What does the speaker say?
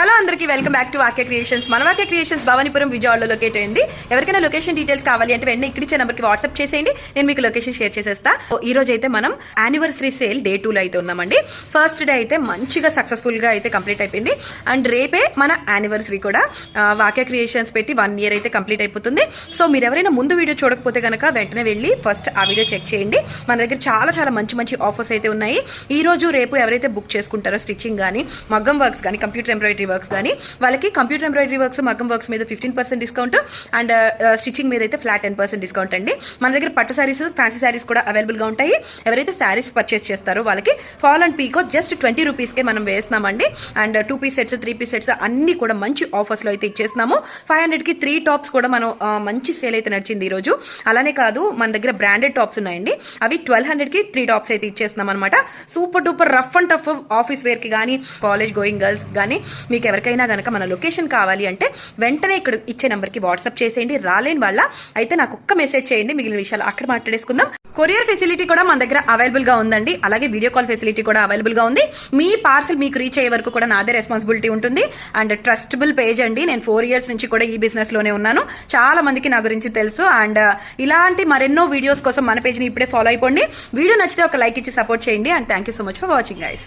Hello అందరికీ welcome back to వాక్య creations. మన వాక్య క్రియేషన్స్ భవానీపురం విజయవాడలో లొకేట్ అయింది. ఎవరికైనా లొకేషన్ డీటెయిల్స్ కావాలి అంటే వెంటనే ఇక్కడ ఇచ్చే నెంబర్కి వాట్సాప్ చేసేయండి, నేను మీకు లొకేషన్ షేర్ చేసేస్తా. ఈ రోజు అయితే మనం యానివర్సరీ సేల్ డే 2 లో అయితే ఉన్నామండి. ఫస్ట్ డే అయితే మంచిగా సక్సెస్ఫుల్ గా అయితే కంప్లీట్ అయిపోయింది. అండ్ రేపే మన యానివర్సరీ కూడా వాక్య క్రియేషన్స్ పెట్టి 1 year అయితే కంప్లీట్ అయిపోతుంది. సో మీరు ఎవరైనా ముందు వీడియో చూడకపోతే కనుక వెంటనే వెళ్ళి ఫస్ట్ ఆ వీడియో చెక్ చేయండి. మన దగ్గర చాలా చాలా మంచి ఆఫర్స్ అయితే ఉన్నాయి. ఈ రోజు రేపు ఎవరైతే బుక్ చేసుకుంటారో స్టిచ్చింగ్ కానీ, మగ్గం వర్క్స్ కానీ, కంప్యూటర్ ఎంబ్రాయిడరీ వర్క్స్ కానీ, వాళ్ళకి కంప్యూటర్ ఎంబ్రాయిడరీ వర్క్స్, మగ్గం వర్క్స్ మీద 15% డిస్కౌంట్ అండ్ స్టిచ్చింగ్ మీద అయితే ఫ్లాట్ 10% డిస్కౌంట్ అండి. మన దగ్గర పట్టు శారీస్, ఫ్యాన్సీ శారీస్ కూడా అవైలబుల్ గా ఉంటాయి. ఎవరైతే శారీస్ పర్చేస్ చేస్తారో వాళ్ళకి ఫాల్ అండ్ పీకో జస్ట్ 20 రూపీస్కే మనం వేస్తున్నామండి. And 2 piece sets, 3 piece sets అన్ని కూడా మంచి ఆఫర్స్ లో అయితే ఇచ్చేస్తున్నాము. 500కి 3 టాప్స్ కూడా మనం మంచి సేల్ అయితే నడిచింది ఈ రోజు. అలానే కాదు, మన దగ్గర బ్రాండెడ్ టాప్స్ ఉన్నాయండి. అవి 1200కి 3 టాప్స్ అయితే ఇచ్చేస్తున్నాం అనమాట. Super duper rough and tough office wear కి కానీ, కాలేజ్ గోయింగ్ గర్ల్స్ కానీ, మీకు ఎవరికైనా కనుక మన లొకేషన్ కావాలి అంటే వెంటనే ఇక్కడ ఇచ్చే నెంబర్కి వాట్సాప్ చేసేయండి. రాలేని వాళ్ళ అయితే నాకు ఒక్క మెసేజ్ చేయండి, మిగిలిన విషయాలు అక్కడ మాట్లాడేసుకుందాం. కొరియర్ ఫెసిలిటీ కూడా మన దగ్గర అవైలబుల్ గా ఉందండి. అలాగే వీడియో కాల్ ఫెసిలిటీ కూడా అవైలబుల్ గా ఉంది. మీ పార్సల్ మీకు రీచ్ అయ్యే వరకు కూడా నాదే రెస్పాన్సిబిలిటీ ఉంటుంది. అండ్ ట్రస్టబుల్ పేజ్ అండి. నేను 4 years నుంచి కూడా ఈ బిజినెస్ లోనే ఉన్నాను. చాలా మందికి నా గురించి తెలుసు. అండ్ ఇలాంటి మరెన్నో వీడియోస్ కోసం మన పేజ్ ని ఇప్పుడే ఫాలో అయిపోండి. వీడియో నచ్చితే ఒక లైక్ ఇచ్చి సపోర్ట్ చేయండి. And thank you so much for watching guys.